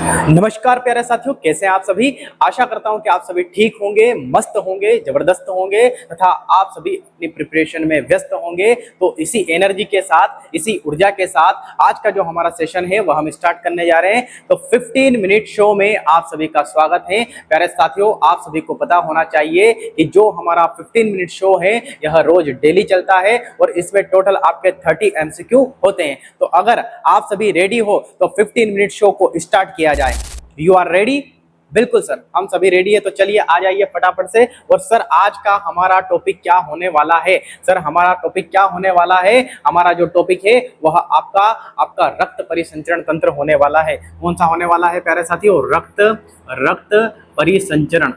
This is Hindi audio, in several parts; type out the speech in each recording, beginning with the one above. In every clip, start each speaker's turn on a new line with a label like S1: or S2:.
S1: नमस्कार प्यारे साथियों, कैसे हैं आप सभी। आशा करता हूं कि आप सभी ठीक होंगे, मस्त होंगे, जबरदस्त होंगे तथा आप सभी अपनी प्रिपरेशन में व्यस्त होंगे। तो इसी एनर्जी के साथ, इसी ऊर्जा के साथ आज का जो हमारा सेशन है वह हम स्टार्ट करने जा रहे हैं। तो 15 मिनट शो में आप सभी का स्वागत है। प्यारे साथियों, आप सभी को पता होना चाहिए कि जो हमारा 15 मिनट शो है यह रोज डेली चलता है और इसमें टोटल आपके 30 MCQ होते हैं। तो अगर आप सभी रेडी हो तो 15 मिनट शो को स्टार्ट किया जाए। You are ready? बिल्कुल सर, हम सभी रेडी है। तो चलिए आ जाइए फटाफट से। और सर आज का हमारा टॉपिक क्या होने वाला है? सर हमारा टॉपिक क्या होने वाला है? हमारा जो टॉपिक है वह आपका रक्त परिसंचरण तंत्र होने वाला है। कौन सा होने वाला है प्यारे साथियों? रक्त परिसंचरण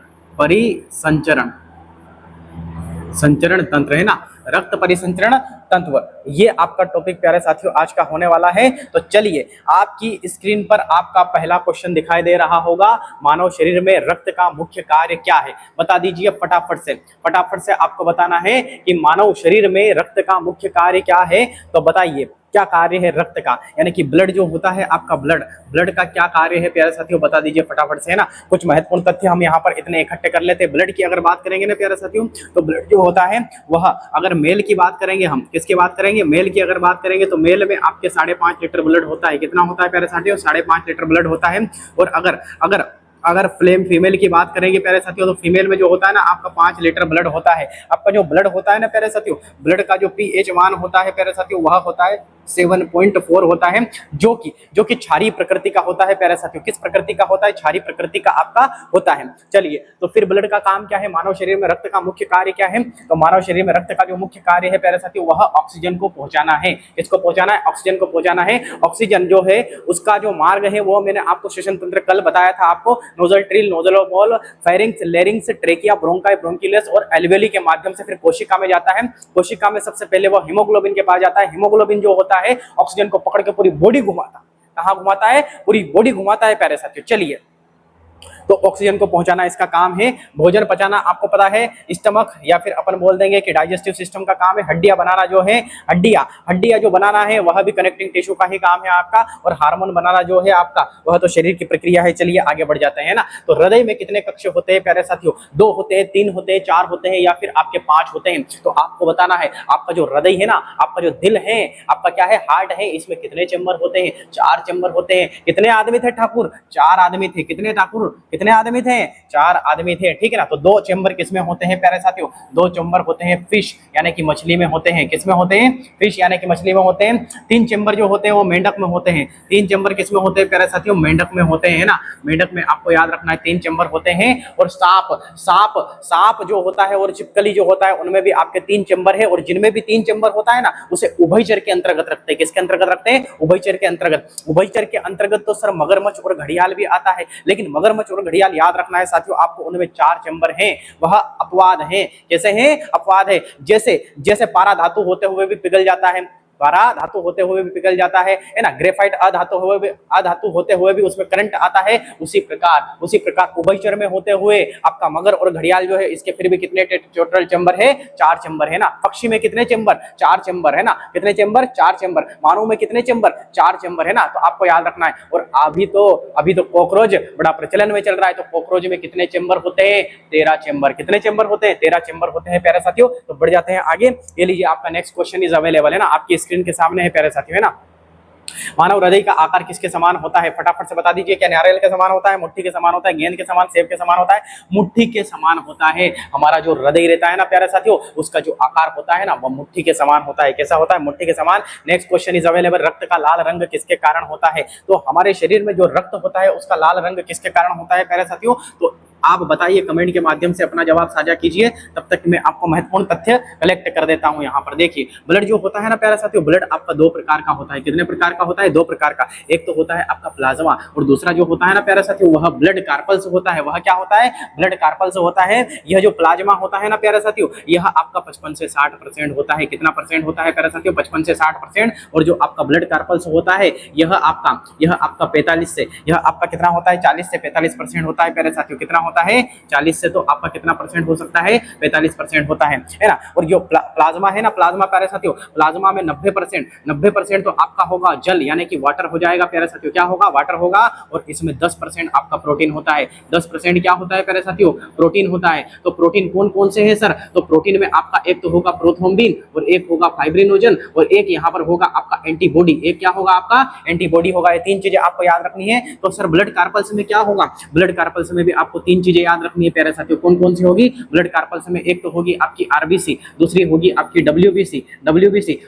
S1: संचरण तंत्र है ना, रक्त परिसंचरण तंत्र, ये आपका टॉपिक प्यारे साथियों आज का होने वाला है। तो चलिए, आपकी स्क्रीन पर आपका पहला क्वेश्चन दिखाई दे रहा होगा। मानव शरीर में रक्त का मुख्य कार्य क्या है? बता दीजिए फटाफट से आपको बताना है कि मानव शरीर में रक्त का मुख्य कार्य क्या है। तो बताइए क्या कार्य है रक्त का, यानी कि ब्लड जो होता है आपका, ब्लड का क्या कार्य है प्यारे साथियों? बता दीजिए फटाफट से, है ना। कुछ महत्वपूर्ण तथ्य हम यहाँ पर इतने इकट्ठे कर लेते हैं। ब्लड की अगर बात करेंगे ना प्यारे साथियों, तो ब्लड जो होता है वह, अगर मेल की बात करेंगे, हम किसकी बात करेंगे? मेल की अगर बात करेंगे तो मेल में आपके 5.5 लीटर ब्लड होता है। कितना होता है प्यारे साथियों? 5.5 लीटर ब्लड होता है। और अगर फीमेल की बात करेंगे प्यारे साथियों, तो फीमेल में जो होता है ना आपका 5 लीटर ब्लड होता है। आपका जो ब्लड होता है ना प्यारे साथियों, ब्लड का जो pH मान होता है प्यारे साथियों, वह होता है 7.4 होता है, जो कि क्षारीय प्रकृति का होता है प्यारे साथियों। किस प्रकृति का होता है? क्षारीय प्रकृति का आपका होता है। चलिए, तो फिर ब्लड का काम क्या है? मानव शरीर में रक्त का मुख्य कार्य क्या है? तो मानव शरीर में रक्त का जो मुख्य कार्य है प्यारे साथियों, वह ऑक्सीजन को पहुंचाना है। किसको पहुंचाना है? ऑक्सीजन को पहुंचाना है। ऑक्सीजन जो है उसका जो मार्ग है वो मैंने आपको श्वसन तंत्र कल बताया था आपको। Nostril, nasal pharynx, larynx, trachea, bronchi, bronchioles और एल्वेली के माध्यम से फिर कोशिका में जाता है। कोशिका में सबसे पहले वो हीमोग्लोबिन के पास जाता है। हीमोग्लोबिन जो होता है ऑक्सीजन को पकड़ के पूरी बॉडी घुमाता, कहां घुमाता है? पूरी बॉडी घुमाता है प्यारे साथियों। चलिए, तो ऑक्सीजन को पहुंचाना इसका काम है। भोजन पचाना आपको पता है, स्टमक, या फिर अपन बोल देंगे कि डाइजेस्टिव सिस्टम का काम है। हड्डियां बनाना जो है, हड्डियां जो बनाना है वह भी कनेक्टिंग टिश्यू का ही काम है आपका। और हार्मोन बनाना जो है आपका, वह तो शरीर की प्रक्रिया है। चलिए आगे बढ़ जाते हैं ना। तो हृदय में कितने कक्ष होते हैं प्यारे साथियों? 2 होते हैं, 3 होते हैं, 4 होते हैं, या फिर आपके 5 होते हैं। तो आपको बताना है आपका जो हृदय है ना, आपका जो दिल है, आपका क्या है? हार्ट है, इसमें कितने चेंबर होते हैं? 4 चेंबर होते हैं। कितने आदमी थे ठाकुर? 4 आदमी थे। कितने ठाकुर? कितने आदमी थे? 4 आदमी थे, ठीक है ना। तो 2 चेंबर किसमें होते हैं प्यारे साथियों? 2 चेंबर होते हैं फिश यानी कि मछली में होते हैं। किसमें होते हैं? फिश यानी कि मछली में होते हैं। 3 चेंबर जो होते हैं वो मेंढक में होते हैं। 3 चेंबर किसमें होते हैं प्यारे साथियों? मेंढक में होते हैं ना। मेंढक में आपको याद रखना है 3 चेंबर होते हैं। और सांप जो होता है और छिपकली जो होता है उनमें भी आपके 3 चेंबर है। और जिनमें भी 3 चेंबर होता है ना, उसे उभयचर के अंतर्गत रखते हैं। किसके अंतर्गत रखते हैं? उभयचर के अंतर्गत। उभयचर के अंतर्गत तो सर मगरमच्छ और घड़ियाल भी आता है, लेकिन मगरमच्छ और घड़ियाल याद रखना है साथियों आपको, उनमें 4 चेंबर हैं। वह अपवाद हैं। कैसे हैं? अपवाद है। जैसे पारा धातु होते हुए भी पिघल जाता है, पारा धातु होते हुए भी पिघल जाता है ना। ग्रेफाइट अधातु होते हुए भी उसमें करंट आता है। उसी प्रकार उभयचर में होते हुए आपका मगर और घड़ियाल जो है, इसके फिर भी कितने टोटल चेंबर है? 4 चेंबर है ना। पक्षी में कितने चेंबर? 4 चेंबर है ना। कितने चेंबर? 4 चेंबर। मानव में कितने चेंबर? 4 चेंबर है ना। तो आपको याद रखना है। और अभी तो कॉकरोच बड़ा प्रचलन में चल रहा है। तो कॉकरोच में कितने चेंबर होते हैं? 13 चेंबर। कितने चेंबर होते हैं? 13 चेंबर होते हैं प्यारे साथियों। तो बढ़ जाते हैं आगे। ये लीजिए, आपका नेक्स्ट क्वेश्चन इज अवेलेबल है ना, आपकी स्क्रीन के सामने है प्यारे साथियों, है ना। मानव हृदय का आकार किसके समान होता है? फटाफट से बता दीजिए। क्या नारियल के समान होता है? मुट्ठी के समान होता है? गेंद के समान? सेब के समान होता है? मुट्ठी के समान होता है। हमारा जो हृदय रहता है ना प्यारे साथियों, उसका जो आकार होता है ना, वह मुट्ठी के समान होता है। कैसा होता है? मुट्ठी के समान। Next question is available. रक्त का लाल रंग किसके कारण होता है? तो हमारे शरीर में जो रक्त होता है उसका लाल रंग किसके कारण होता है प्यारे साथियों? तो आप बताइए, कमेंट के माध्यम से अपना जवाब साझा कीजिए। तब तक मैं आपको महत्वपूर्ण तथ्य कलेक्ट कर देता हूं। यहाँ पर देखिए, ब्लड जो होता है ना प्यारे साथियों, ब्लड आपका 2 प्रकार का होता है। कितने प्रकार का होता है? 2 प्रकार का। एक तो होता है आपका प्लाज्मा, और दूसरा जो होता है ना प्यारे साथियों, वह ब्लड कार्पल्स होता है। वह क्या होता है? ब्लड कार्पल्स होता है। यह जो प्लाज्मा होता है ना प्यारे साथियों, यह आपका 55 से 60% होता है। कितना परसेंट होता है प्यारे साथियों? 55 से 60%। और जो आपका ब्लड कार्पल्स होता है, यह आपका 45 से, यह आपका कितना होता है? 40 से 45% होता है प्यारे साथियों। कितना होता है 40 से तो आपका कितना परसेंट हो सकता है 45% होता है ना। और जो प्लाज्मा है ना, प्लाज्मा प्यारे साथियों, प्लाज्मा में 90% तो आपका होगा जल यानी कि वाटर हो जाएगा प्यारे साथियों। क्या होगा? वाटर होगा। और इसमें 10% आपका प्रोटीन होता है। 10% क्या होता है प्यारे साथियों? प्रोटीन होता है। तो प्रोटीन कौन कौन से है सर? तो प्रोटीन में आपका एक तो होगा प्रोथ्रोम्बिन और एक होगा फाइब्रिनोजन और एक यहाँ पर होगा आपका एंटीबॉडी। एक क्या होगा? आपका एंटीबॉडी होगा। ये तीन चीजें आपको याद रखनी है। तो सर ब्लड कार्पल्स में क्या होगा? ब्लड कार्पल्स में भी आपको तीन चीजें याद रखनी है प्यारे साथियों। कौन कौन सी होगी ब्लड कार्पल्स में? एक तो होगी आपकी आरबीसी, दूसरी होगी आपकी डब्ल्यूबीसी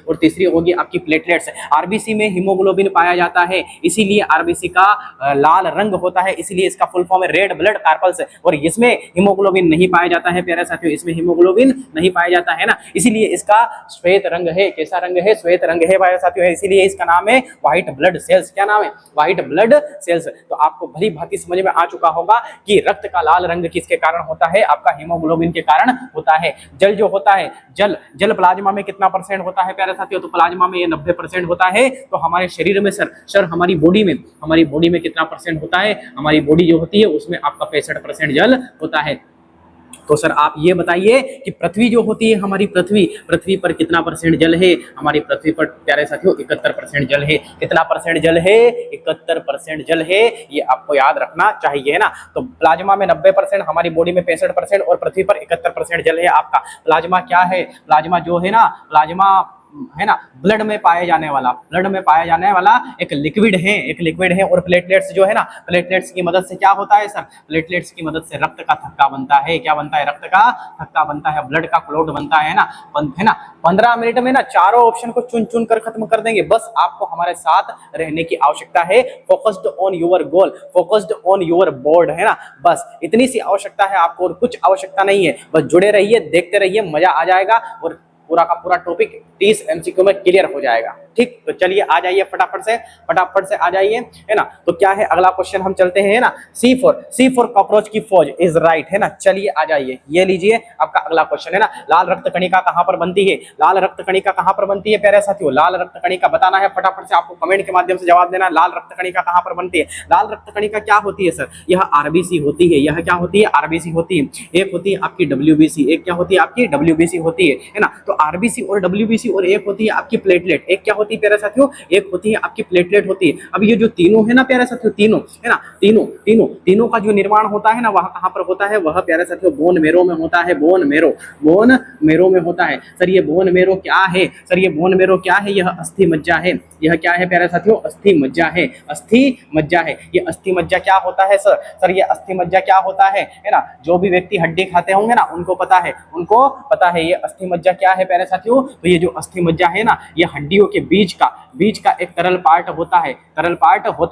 S1: और तीसरी होगी आपकी प्लेटलेट्स। आरबीसी में हीमोग्लोबिन पाया जाता है, इसीलिए आरबीसी का लाल रंग होता है, इसीलिए इसका फुल फॉर्म है रेड ब्लड कार्पल्स। और इसमें हीमोग्लोबिन नहीं पाया जाता है प्यारे साथियों, इसमें हीमोग्लोबिन नहीं पाया जाता है ना, इसीलिए इसका श्वेत रंग है। कैसा रंग है? श्वेत रंग है प्यारे साथियों, इसीलिए इसका नाम है व्हाइट ब्लड सेल्स। क्या नाम है? White blood cells. तो आपको भली भांति समझ में आ चुका होगा कि रक्त का लाल रंग किसके कारण होता है? आपका हीमोग्लोबिन के कारण होता है। जल जो होता है, जल प्लाज्मा में कितना परसेंट होता है प्यारे साथियों? तो प्लाज्मा में ये 90% होता है। तो हमारे शरीर में सर हमारी बॉडी में कितना परसेंट होता है? हमारी बॉडी जो होती है उसमें आपका 65% जल होता है। तो सर आप ये बताइए कि पृथ्वी जो होती है, हमारी पृथ्वी पर कितना परसेंट जल है? हमारी पृथ्वी पर प्यारे साथियों 71% जल है। कितना परसेंट जल है? 71% जल है। ये आपको याद रखना चाहिए, है ना। तो प्लाज्मा में 90%, हमारी बॉडी में 65% और पृथ्वी पर 71% जल है आपका। प्लाज्मा क्या है? प्लाज्मा जो है ना, प्लाज्मा है ना, ब्लड में पाया जाने वाला एक लिक्विड है। और प्लेटलेट्स जो है ना, प्लेटलेट्स की मदद से क्या होता है सर? प्लेटलेट्स की मदद से रक्त का थक्का बनता है। क्या बनता है? रक्त का थक्का बनता है, ब्लड का क्लॉट बनता है ना, 15 मिनट में ना चारों ऑप्शन को चुन कर खत्म कर देंगे। बस आपको हमारे साथ रहने की आवश्यकता है। Focused on your goal, focused on your board, है ना। बस इतनी सी आवश्यकता है आपको, और कुछ आवश्यकता नहीं है। बस जुड़े रहिए, देखते रहिए, मजा आ जाएगा और पूरा का पूरा टॉपिक 30 एमसीक्यू में क्लियर हो जाएगा। ठीक, तो चलिए आ जाइए फटाफट से आ जाइए, है ना। तो क्या है अगला क्वेश्चन? हम चलते हैं, है ना। सी फॉर कॉकरोच की फौज इज राइट, है ना। चलिए आ जाइए, ये लीजिए आपका अगला क्वेश्चन, है ना। लाल रक्त कणिका कहां पर बनती है? लाल रक्त कणिका कहां पर बनती है प्यारे साथियों? लाल रक्त कणिका बताना है फटाफट से, आपको कमेंट के माध्यम से जवाब देना। लाल रक्त कणिका कहां पर बनती है? लाल रक्त कणिका क्या होती है सर? यह आरबीसी होती है। यह क्या होती है? आरबीसी होती है। एक होती है आपकी डब्ल्यूबीसी, एक क्या होती है? आपकी डब्ल्यूबीसी होती है ना। तो आरबीसी और डब्ल्यूबीसी, और एक होती है आपकी प्लेटलेट। एक क्या होती है प्यारे साथियों? एक होती है आपकी प्लेटलेट होती है। अब ये जो तीनों है ना प्यारे साथियों, तीनों है ना, तीनों का जो निर्माण होता है ना, वह कहां पर होता है? वह प्यारे साथियों बोन मेरो में होता है। बोन मेरो में होता है। सर ये बोन मेरो क्या है? सर ये बोन मेरो क्या है? यह अस्थि मज्जा है। यह क्या है प्यारे साथियों? अस्थि मज्जा है। ये अस्थि मज्जा क्या होता है सर? सर ये अस्थि मज्जा क्या होता है ना। जो भी व्यक्ति हड्डी खाते होंगे ना, उनको पता है ये अस्थि मज्जा क्या है प्यारे साथियों। तो ये जो अस्थि मज्जा है ना, ये हड्डियों के बीच का एक तरल पार्ट होता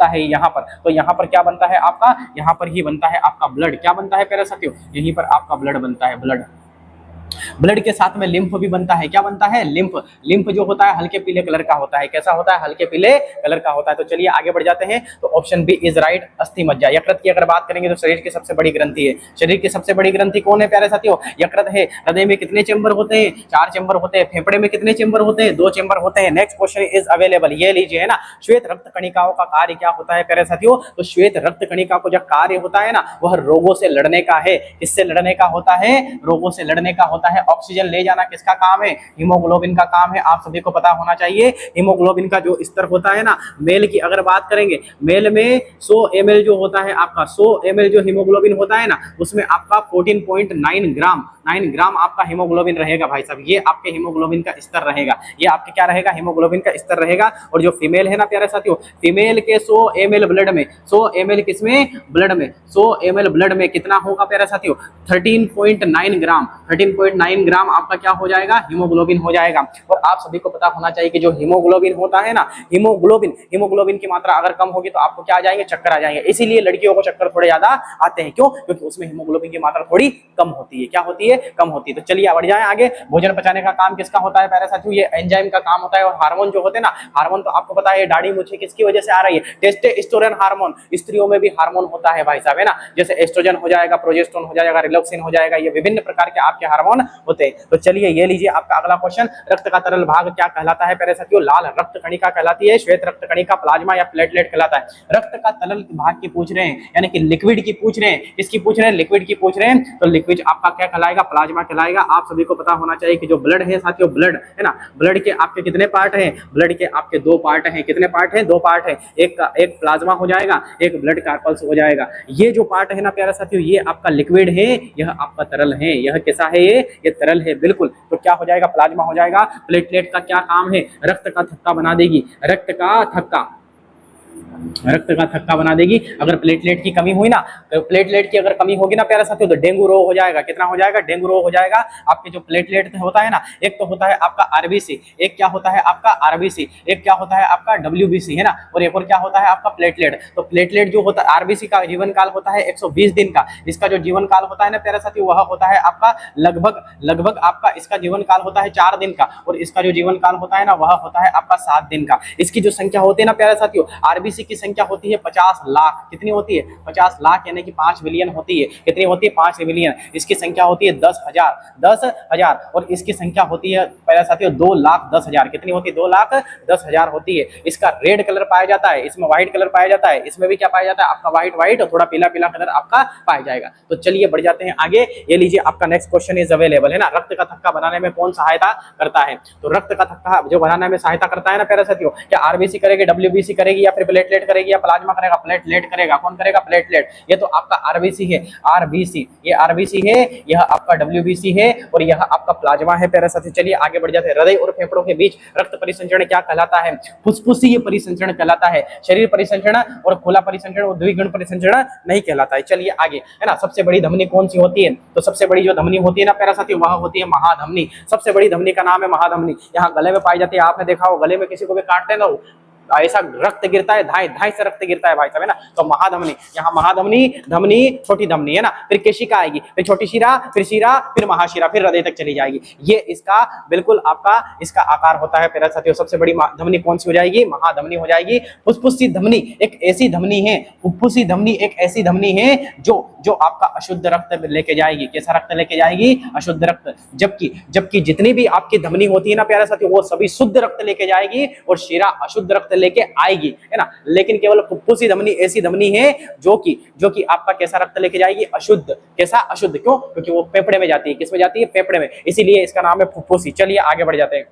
S1: है यहाँ पर। तो यहाँ पर क्या बनता है आपका? यहाँ पर ही बनता है आपका ब्लड। क्या बनता है प्यारे साथियों? यहीं पर आपका ब्लड बनता है। ब्लड के साथ में लिम्फ भी बनता है। क्या बनता है? लिम्फ जो होता है हल्के पीले कलर का होता है। कैसा होता है? हल्के पीले कलर का होता है। तो चलिए आगे बढ़ जाते हैं। तो ऑप्शन बी इज राइट, अस्थि मज्जा। यकृत की अगर बात करेंगे तो शरीर की सबसे बड़ी ग्रंथि है। शरीर की सबसे बड़ी ग्रंथि कौन है प्यारे साथियों? यकृत है। हृदय में कितने चेंबर होते हैं? 4 चेंबर होते हैं। फेफड़े में कितने चेंबर होते हैं? 2 चेंबर होते हैं। नेक्स्ट क्वेश्चन इज अवेलेबल, ये लीजिए, है ना। श्वेत रक्त कणिकाओं का कार्य क्या होता है प्यारे साथियों? तो श्वेत रक्त कणिका को जो कार्य होता है ना, वह रोगों से लड़ने का है। किससे लड़ने का होता है? रोगों से लड़ने का होता है। ऑक्सीजन ले जाना किसका काम है? हीमोग्लोबिन का काम है। आप सभी को पता होना चाहिए। हीमोग्लोबिन का जो स्तर होता है ना, मेल की अगर बात करेंगे, मेल में 100 ml जो होता है आपका, 100 ml जो हीमोग्लोबिन होता है ना, उसमें आपका 14.9 ग्राम आपका हीमोग्लोबिन रहेगा भाई साहब। ये आपके हीमोग्लोबिन का स्तर रहेगा। ये आपके क्या रहेगा? हीमोग्लोबिन का स्तर रहेगा। और जो फीमेल है ना प्यारे साथियों, फीमेल के 100 ml ब्लड में, 100 ml किसमें? ब्लड में, 100 ml ब्लड में कितना होगा प्यारे साथियों? 13.9 ग्राम आपका क्या हो जाएगा? हीमोग्लोबिन हो जाएगा। और आप सभी को पता होना चाहिए कि जो हीमोग्लोबिन होता है ना, हीमोग्लोबिन की मात्रा अगर कम होगी तो आपको क्या आ जाएंगे? चक्कर आ जाएंगे। इसीलिए लड़कियों को चक्कर थोड़े ज्यादा आते हैं। क्यों? क्योंकि उसमें हीमोग्लोबिन की मात्रा थोड़ी कम होती है। क्या होती है? कम होती है। तो चलिए बढ़ जाए आगे। भोजन पचाने का काम किसका होता है प्यारे साथियों? ये एंजाइम का काम होता है। और हार्मोन जो होते हैं ना, हार्मोन तो आपको पता है दाढ़ी मूछें किसकी वजह से आ रही है? Testosterone hormone. स्त्रियों में भी हार्मोन होता है भाई साहब, है ना। जैसे एस्ट्रोजन हो जाएगा, प्रोजेस्टेरोन हो जाएगा, रिलैक्सिन हो जाएगा, ये विभिन्न प्रकार के आपके हार्मोन होते हैं। तो चलिए ये लीजिए आपका अगला क्वेश्चन, रक्त का तरल भाग क्या कहलाता है प्यारे साथियों? लाल रक्त कणिका कहलाती है, श्वेत रक्त कणिका, प्लाज्मा या प्लेटलेट कहलाता है। रक्त का तरल भाग की पूछ रहे हैं, यानी कि लिक्विड की पूछ रहे हैं। किसकी पूछ रहे हैं? लिक्विड की पूछ रहे हैं। तो लिक्विड आपका क्या कहलाएगा? प्लाज्मा कहलाएगा। आप सभी को पता होना चाहिए कि जो ब्लड है साथियों, ब्लड है ना, ब्लड के आपके कितने पार्ट हैं? ब्लड के आपके दो पार्ट हैं। कितने पार्ट हैं? दो पार्ट है। एक प्लाज्मा हो जाएगा, एक ब्लड कार्पल्स हो जाएगा। ये जो पार्ट है ना प्यारे साथियों, ये आपका लिक्विड है, यह आपका तरल है। यह कैसा है? ये तरल है बिल्कुल। तो क्या हो जाएगा? प्लाज्मा हो जाएगा। प्लेटलेट का क्या काम है? रक्त का थक्का बना देगी, रक्त का थक्का, रक्त का थक्का बना देगी। अगर प्लेटलेट की कमी हुई ना, तो प्लेटलेट की अगर कमी होगी ना प्यारे साथियों, तो डेंगू रोग हो जाएगा। कितना हो जाएगा? डेंगू रोग हो जाएगा। आपके जो प्लेटलेट होता है ना, एक तो होता है आपका आरबीसी, एक क्या होता है आपका आरबीसी, एक क्या होता है आपका डब्ल्यूबीसी, है ना, और एक और क्या होता है आपका प्लेटलेट। तो प्लेटलेट जो होता है, आरबीसी का जीवन काल होता है 120 दिन का। इसका जो जीवन काल होता है ना प्यारे साथियों, वह होता है आपका लगभग आपका इसका जीवन काल होता है 4 दिन का, और इसका जो जीवन काल होता है ना, वह होता है आपका 7 दिन का। इसकी जो संख्या होती है ना प्यारे साथियों, आरबीसी की संख्या होती है 50 लाख। कितनी होती है? 50 लाख, यानी कि 5 बिलियन होती है। कितनी होती है? 5 बिलियन। इसकी संख्या होती है 10,000, और इसकी संख्या होती है प्यारे साथियों 2,10,000। कितनी होती है? 2,10,000 होती है। इसका रेड कलर पाया जाता है, इसमें व्हाइट कलर पाया जाता है, इसमें भी क्या पाया जाता है आपका? व्हाइट और थोड़ा पीला कलर आपका पाया जाएगा। तो चलिए बढ़ जाते हैं आगे। ये लीजिए आपका नेक्स्ट क्वेश्चन इज अवेलेबल, है ना। रक्त का थक्का बनाने में कौन सहायता करता है? तो रक्त का थक्का जो बनाने में सहायता करता है ना प्यारे साथियों, क्या आरबीसी करेगी, डब्ल्यूबीसी करेगी, या फिर प्लेटलेट करेगी, या प्लाज्मा करेगा? प्लेटलेट करेगा। कौन करेगा? प्लेटलेट। ये तो आपका आरबीसी है, आरबीसी, ये आरबीसी है, यह आपका डब्ल्यूबीसी है, और यह आपका प्लाज्मा है प्यारे साथियों। चलिए आगे बढ़ जाते हैं। हृदय और फेफड़ों के बीच रक्त परिसंचरण क्या कहलाता है? फुसफुसीय परिसंचरण कहलाता है। शरीर परिसंचरण और खुला परिसंचरण और द्विगुण परिसंचरण नहीं कहलाता है। चलिए आगे, है ना। सबसे बड़ी धमनी कौन सी होती है? तो सबसे बड़ी जो धमनी होती है ना प्यारे साथियों, वह होती है महाधमनी। सबसे बड़ी धमनी का नाम है महाधमनी। यहाँ गले में पाई जाती है। आपने देखा हो गले में किसी को भी काटते हैं ना, ऐसा रक्त गिरता है, धाई से रक्त गिरता है भाई साहब, है ना। तो महाधमनी, यहाँ महाधमनी, धमनी, छोटी धमनी, है ना। फिर केशिका आएगी, फिर छोटी शिरा, फिर महाशिरा, फिर हृदय तक चली जाएगी। ये इसका बिल्कुल आपका इसका आकार होता है प्यारे साथियों। सबसे बड़ी धमनी कौन सी हो जाएगी? महाधमनी हो जाएगी। फुसफुसी धमनी एक ऐसी धमनी है, फुफ्फुसी धमनी एक ऐसी धमनी है जो आपका अशुद्ध रक्त लेके जाएगी। कैसा रक्त लेके जाएगी? अशुद्ध रक्त। जबकि जितनी भी आपकी धमनी होती है ना प्यारे साथियों, वो सभी शुद्ध रक्त लेके जाएगी, और शिरा अशुद्ध रक्त लेके आएगी, है ना। लेकिन केवल फुफ्फुसी धमनी ऐसी धमनी है जो कि आपका कैसा रक्त लेके जाएगी? अशुद्ध। कैसा? अशुद्ध। क्यों? क्योंकि वो फेफड़े में जाती है। किसमें जाती है? फेफड़े में, इसीलिए इसका नाम है फुफ्फुसी। चलिए आगे बढ़ जाते हैं।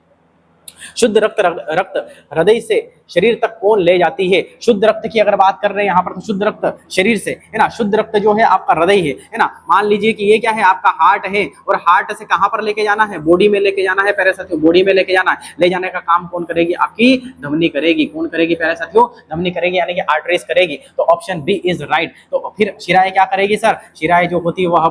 S1: शुद्ध रक्त हृदय से शरीर तक कौन ले जाती है? शुद्ध रक्त की अगर बात कर रहे हैं यहाँ पर, तो शुद्ध रक्त शरीर से, है ना। शुद्ध रक्त जो है आपका हृदय है ना। मान लीजिए कि ये क्या है? आपका हार्ट है, और हार्ट से कहां पर लेके जाना है? बॉडी में लेके जाना है प्यारे साथियों, बॉडी में लेके जाना है। ले जाने का काम कौन करेगी? आपकी धमनी करेगी। कौन करेगी प्यारे साथियों? धमनी करेगी, यानी कि आर्टरीज करेगी। तो ऑप्शन बी इज राइट। तो फिर शिराएं क्या करेगी सर? शिराएं जो होती है वह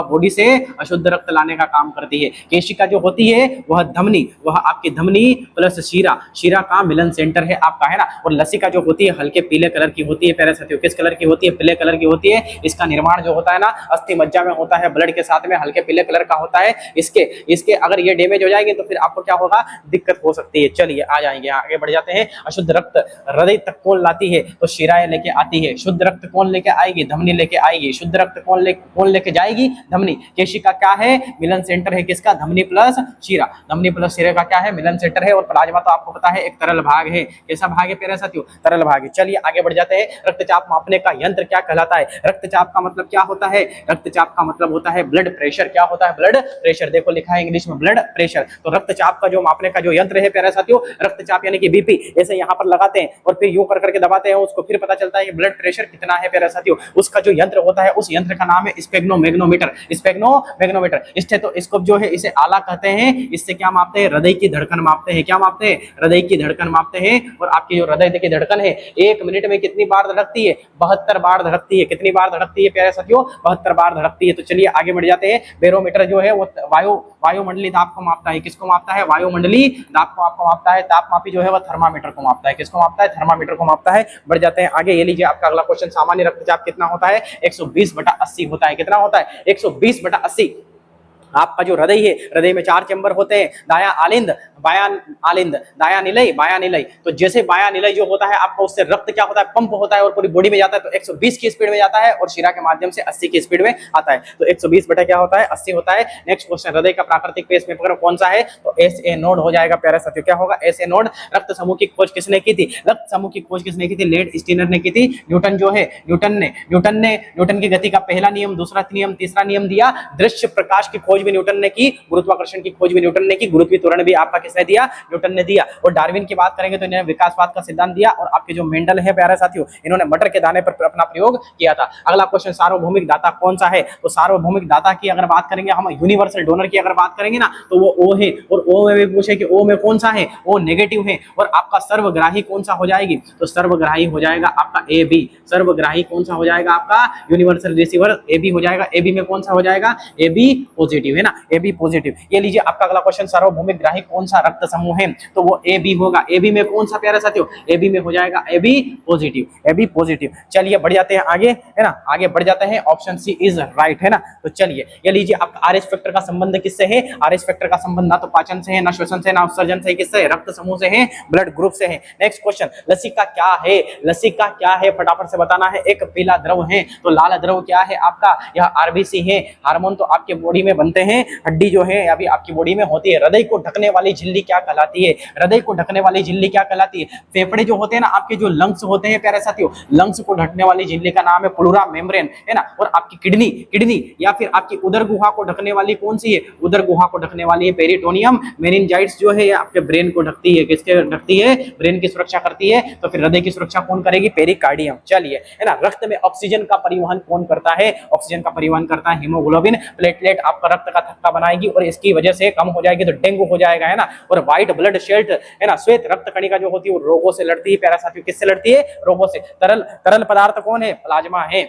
S1: बॉडी से अशुद्ध रक्त लाने का काम करती है। केशिका जो होती है वह धमनी, वह आपकी धमनी प्लस शिरा का मिलन सेंटर है आपका, है ना। और लसिका जो होती है हल्के पीले कलर की होती है प्यारे साथियों। किस कलर की होती है? पीले कलर की होती है। इसका निर्माण जो होता है ना अस्थि मज्जा में होता है, ब्लड के साथ में हल्के पीले कलर का होता है। इसके अगर ये डैमेज हो जाएंगे तो फिर आपको क्या होगा? दिक्कत हो सकती है। चलिए आ जाएंगे, आगे बढ़ जाते हैं। अशुद्ध रक्त हृदय तक कौन लाती है? तो शिराएं लेके आती है। शुद्ध रक्त कौन लेके आएगी? धमनी लेके आएगी। शुद्ध रक्त कौन लेके जाएगी? धमनी। केशिका क्या है? मिलन सेंटर है। किसका? धमनी प्लस शिरा। धमनी प्लस शिरा का क्या है? मिलन सेंटर है। और प्लाज्मा तो आपको पता है एक तरल भाग है। कैसा भाग है प्यारे साथियों? तरल भाग है। चलिए आगे बढ़ जाते हैं। रक्तचाप मापने का यंत्र क्या कहलाता है? रक्तचाप का मतलब क्या होता है? रक्तचाप का मतलब होता है ब्लड प्रेशर। क्या होता है? Blood pressure. देखो लिखा है इंग्लिश में ब्लड प्रेशर। तो रक्तचाप का जो मापने का जो यंत्र है प्यारे साथियों, रक्तचाप यानी कि बीपी, ऐसे यहाँ पर लगाते हैं और फिर यूं कर करके दबाते हैं उसको, फिर पता चलता है ब्लड प्रेशर कितना है प्यारे साथियों। उसका जो यंत्र होता है उस यंत्र का नाम है स्पेग्नोमेग्नोमीटर। स्टेथोस्कोप जो है इसे आला कहते हैं। इससे क्या मापते हैं? हृदय की धड़कन मापते हैं। क्या मापते हैं? हृदय की धड़कन मापते हैं। और आपकी जो हृदय की धड़कन है 1 मिनट में कितनी बार धड़कती है? 72 बार धड़कती है। कितनी बार धड़कती है प्यारे साथियों? 72 बार धड़कती है। तो चलिए आगे बढ़ जाते हैं। बैरोमीटर जो है वो वायुमंडलीय दाब को मापता है। किसको मापता है? वायुमंडलीय दाब को आपको मापता है। तापमापी जो है वो थर्मामीटर को मापता है। किसको मापता है? थर्मामीटर को मापता है। बढ़ जाते हैं आगे। ये लीजिए आपका अगला क्वेश्चन। सामान्य रक्तचाप कितना होता है? 120/80 होता है। कितना होता है? 120/80। आपका जो हृदय है, हृदय में 4 चेंबर होते हैं, दायां आलिंद, बायां आलिंद, दायां निलय, बायां निलय। तो जैसे बायां निलय जो होता है आपका, उससे रक्त क्या होता है, पंप होता है और पूरी बॉडी में जाता है, तो 120 की स्पीड में जाता है और शिरा के माध्यम से 80 की स्पीड में आता है। तो 120 बटा क्या होता है, 80 होता है। नेक्स्ट क्वेश्चन, हृदय का प्राकृतिक पेसमेकर कौन सा है, तो एसए नोड हो जाएगा प्यारे साथियों। क्या होगा, एसए नोड। रक्त समूह की खोज किसने की थी, रक्त समूह की खोज किसने की थी, लेड स्टीनर ने की थी। न्यूटन जो है, न्यूटन की गति का पहला नियम, दूसरा नियम, तीसरा नियम दिया। दृश्य प्रकाश की खोज भी न्यूटन ने की, गुरुत्वाकर्षण की खोज भी न्यूटन ने की, गुरुत्वीय त्वरण भी आपका किसने दिया, न्यूटन ने दिया। और डार्विन की बात करेंगे तो इन्होंने विकासवाद का सिद्धांत दिया। और आपके जो मेंडल है प्यारे साथियों, इन्होंने मटर के दाने पर अपना प्रयोग किया था। अगला क्वेश्चन, सार्वभौमिक दाता कौन सा है, तो सार्वभौमिक दाता की अगर बात करेंगे हम, यूनिवर्सल डोनर की अगर बात करेंगे ना, तो वो ओ है। और ओ में भी पूछे कि ओ में कौन सा है, ओ नेगेटिव है। और आपका सर्वग्राही कौन सा हो जाएगी, तो सर्वग्राही हो जाएगा आपका ए बी। सर्वग्राही कौन सा हो जाएगा आपका, यूनिवर्सल रिसीवर ए बी हो जाएगा। ए बी में कौन सा हो जाएगा, ए बी पॉजिटिव है ना, ए बी पॉजिटिव। ये लीजिए आपका अगला क्वेश्चन, सार्वभौमिक ग्राही कौन सा रक्त समूह है, तो वो ए बी होगा। ए बी में कौन सा प्यारे साथियों, ए बी में हो जाएगा A B positive, A B positive. चलिए बढ़ जाते हैं आगे, है ना, आगे बढ़ जाते हैं। ऑप्शन सी इज राइट, है ना। तो चलिए ये लीजिए आपका आरएच फैक्टर का संबंध किससे है, आरएच फैक्टर का संबंध ना तो पाचन से है, ना श्वसन से, ना उत्सर्जन से, किससे है, रक्त समूह से है, ब्लड ग्रुप से है। नेक्स्ट क्वेश्चन, लसिका क्या है, लसिका क्या है, फटाफट से बताना है। एक पीला द्रव है, तो लाल द्रव क्या है आपका, यह आरबीसी है। हार्मोन तो आपके बॉडी में बनते हैं, हड्डी जो है अभी आपकी बॉडी में होती है। हृदय को ढकने वाली झिल्ली क्या कहलाती है, हृदय को ढकने वाली झिल्ली क्या कहलाती है। फेफड़े जो होते हैं ना आपके, जो लंग्स होते हैं प्यारे साथियों, लंग्स को ढकने वाली झिल्ली का नाम है प्लूरा मेम्ब्रेन, है ना। और आपकी किडनी या फिर आपकी उदर गुहा को ढकने वाली कौन सी है, उदर गुहा को ढकने वाली है पेरिटोनियम। मेनिनजाइट्स जो है आपके ब्रेन को ढकती है, किसके ढकती है, ब्रेन की सुरक्षा करती है। तो फिर हृदय की सुरक्षा कौन करेगी, पेरिकार्डियम। चलिए, है ना। रक्त में ऑक्सीजन का परिवहन कौन करता है, ऑक्सीजन का परिवहन करता है हीमोग्लोबिन। प्लेटलेट आपका रक्त का थक्का बनाएगी और इसकी वजह से कम हो जाएगी तो डेंगू हो जाएगा, है ना। और व्हाइट ब्लड सेल्स, है ना, श्वेत रक्त कणिका जो होती है वो रोगों से लड़ती है प्यारा साथियों। किससे लड़ती है, रोगों से। तरल पदार्थ कौन है, प्लाज्मा है।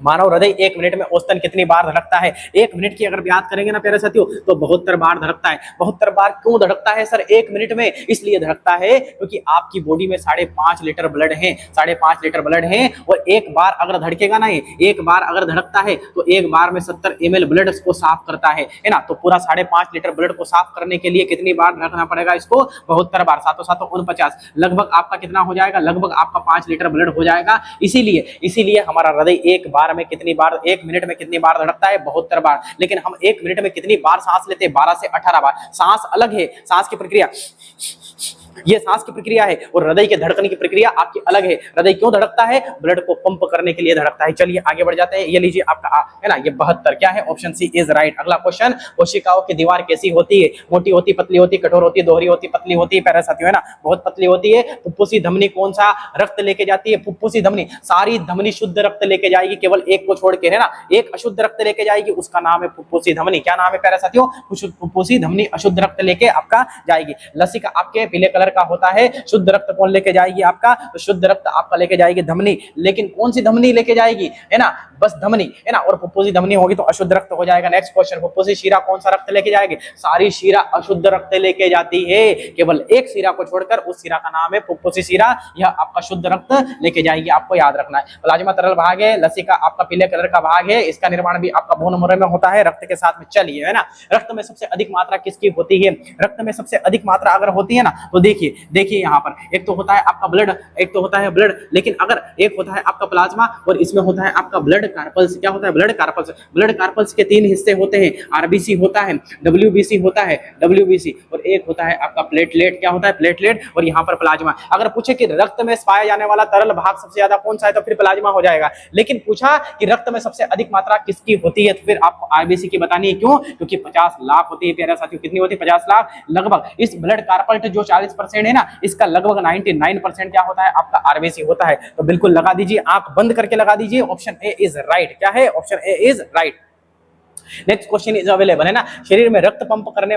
S1: मानव हृदय 1 मिनट में औसतन कितनी बार धड़कता है, 1 मिनट की अगर बात करेंगे ना प्यारे साथियों, तो 72 बार धड़कता है। 72 बार क्यों धड़कता है सर 1 मिनट में, इसलिए धड़कता है क्योंकि आपकी बॉडी में 5.5 लीटर ब्लड है, 5.5 लीटर ब्लड है। और एक बार अगर धड़केगा ना, एक बार अगर धड़कता है तो एक बार में 70 ml ब्लड को साफ करता है ना। तो पूरा 5.5 लीटर ब्लड को साफ करने के लिए कितनी बार धड़कना पड़ेगा इसको, 72 बार। 7 49, लगभग आपका कितना हो जाएगा, लगभग आपका 5 लीटर ब्लड हो जाएगा। इसीलिए हमारा हृदय एक बार में कितनी बार, 1 मिनट में कितनी बार धड़कता है, 72 बार। लेकिन हम 1 मिनट में कितनी बार सांस लेते हैं, 12 से 18 बार। सांस अलग है, सांस की प्रक्रिया, ये सांस की प्रक्रिया है और हृदय के धड़कने की प्रक्रिया आपकी अलग है। हृदय क्यों धड़कता है, ब्लड को पंप करने के लिए धड़कता है। चलिए आगे बढ़ जाते हैं। ये लीजिए आपका है ना, ये 72 क्या है, ऑप्शन सी इज राइट। अगला क्वेश्चन, कोशिकाओं की दीवार कैसी होती है, मोटी होती, पतली होती, कठोर होती, दोहरी होती, पतली होती है प्यारे साथियों, है ना, बहुत पतली होती है। फुफ्फुसी धमनी कौन सा रक्त लेके जाती है, फुफ्फुसी धमनी। सारी धमनी शुद्ध रक्त लेके जाएगी, केवल एक को छोड़ के, है ना, एक अशुद्ध रक्त लेके जाएगी, उसका नाम है फुफ्फुसी धमनी। क्या नाम है प्यारे साथियों, फुफ्फुसी धमनी अशुद्ध रक्त लेके आपका जाएगी। लसिका आपके पीले कलर का होता है, शुद्ध रक्त कौन लेके जाएगी आपका, तो शुद्ध रक्त आपका लेके जाएगी धमनी। लेकिन कौन सी धमनी लेके जाएगी, है ना, बस धमनी, है ना। और फुफ्फुसी धमनी होगी तो अशुद्ध रक्त हो जाएगा। नेक्स्ट क्वेश्चन, फुफ्फुसी शिरा कौन सा रक्त लेके जाएगी, सारी शिरा अशुद्ध रक्त लेके जाती है, केवल एक शिरा को छोड़कर, उस शिरा का नाम है फुफ्फुसी शिरा, यह आपका शुद्ध रक्त लेके जाएगी, आपको याद रखना है। प्लाज्मा तरल भाग है, लसिका आपका पीले कलर का भाग है, इसका निर्माण भी आपका बोन मरो में होता है रक्त के साथ में। चलिए, है ना, रक्त में सबसे अधिक मात्रा किसकी होती है, रक्त में सबसे अधिक मात्रा अगर होती है ना, तो देखिए यहाँ पर एक तो होता है आपका ब्लड, एक तो होता है ब्लड, लेकिन अगर एक होता है आपका प्लाज्मा और इसमें होता है आपका ब्लड कार्पल्स। क्या होता है, ब्लड कार्पल्स। ब्लड कार्पल्स के 3 हिस्से होते हैं, आरबीसी होता है, डब्ल्यूबीसी होता है, डब्ल्यूबीसी, और एक होता है आपका प्लेटलेट। क्या होता है, प्लेटलेट, और यहाँ पर प्लाज्मा। अगर पूछे कि रक्त में पाया जाने वाला तरल भाग सबसे ज्यादा कौन सा है, तो फिर प्लाज्मा हो जाएगा। लेकिन पूछा कि रक्त में सबसे अधिक मात्रा किसकी होती है, तो फिर आपको आरबीसी की बतानी है। क्यों, क्योंकि 50 लाख होती है प्यारे साथियों। कितनी होती है, 50 लाख लगभग। इस ब्लड कार्पल्ट जो 40% है ना, इसका लगभग 99% क्या होता है आपका आरबीसी होता है। तो बिल्कुल लगा दीजिए, आंख बंद करके लगा दीजिए, ऑप्शन ए इज राइट। क्या है, option A is right. Next question is available, है ना। शरीर में रक्त पंप करने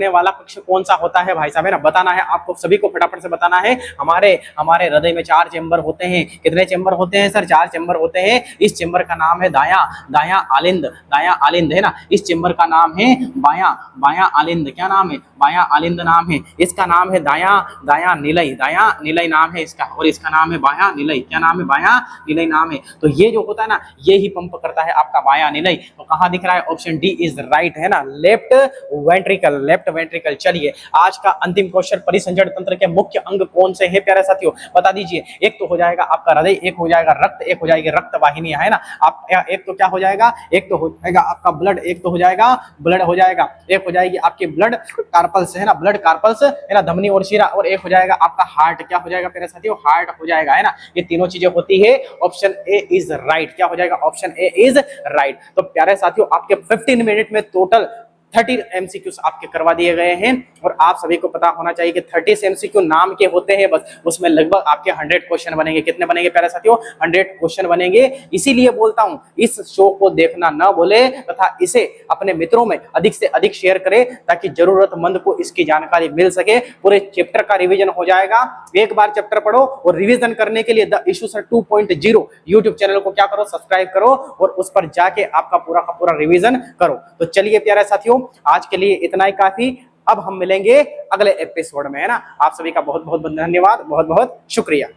S1: वाला कक्ष कौन सा होता है भाई साहब, है ना, बताना है आपको सभी को, फटाफट से बताना है। हमारे हृदय में 4 चेंबर होते हैं। कितने चेंबर होते हैं सर, 4 चेंबर होते हैं। इस चेंबर का नाम है दायां आलिंद, है ना। इस चेंबर का नाम है बायां आलिंद। क्या नाम है, बायां आलिंद नाम है, इसका नाम है दायां निलय नाम है इसका, और इसका नाम है बायां निलय। क्या नाम है? बायां निलय नाम है। तो ये जो होता है ना, ये ही पंप करता है आपका बायां निलय। तो कहां दिख रहा है? ऑप्शन डी इज राइट, है ना, लेफ्ट वेंट्रिकल। चलिए आज का अंतिम क्वेश्चन, परिसंचरण तंत्र के मुख्य अंग कौन से हैं प्यारे साथियों, बता दीजिए। एक तो हो जाएगा आपका हृदय, एक हो जाएगा रक्त, एक हो जाएगी रक्त वाहिनियां, है ना। आप एक तो क्या हो जाएगा? एक तो हो जाएगा आपका ब्लड, एक तो हो जाएगा ब्लड हो जाएगा, एक हो जाएगी आपकी ब्लड कार्पल्स, है ना, ब्लड कार्पल्स, है ना, धमनी और शिरा, और एक हो जाएगा आपका हार्ट। क्या हो जाएगा प्यारे साथियों? हार्ट हो जाएगा, है ना। ये तीनों चीजें होती है। Option A is right. क्या हो जाएगा? Option A is right. तो प्यारे साथियों आपके 15 मिनट में टोटल 30 एमसीक्यूज आपके करवा दिए गए हैं, और आप सभी को पता होना चाहिए कि 30 एमसीक्यू नाम के होते हैं बस, उसमें लगभग आपके 100 क्वेश्चन बनेंगे। कितने बनेंगे प्यारे साथियों? 100 क्वेश्चन बनेंगे। इसीलिए बोलता हूं इस शो को देखना ना भूले, तथा इसे अपने मित्रों में अधिक से अधिक शेयर करें, ताकि जरूरतमंद को इसकी जानकारी मिल सके। पूरे चैप्टर का रिवीजन हो जाएगा। एक बार चैप्टर पढ़ो, और रिवीजन करने के लिए the issue sir 2.0 YouTube channel को क्या करो? सब्सक्राइब करो, और उस पर जाके आपका पूरा का पूरा रिवीजन करो। तो चलिए प्यारे साथियों, आज के लिए इतना ही काफी। अब हम मिलेंगे अगले एपिसोड में, है ना। आप सभी का बहुत बहुत धन्यवाद, बहुत बहुत शुक्रिया।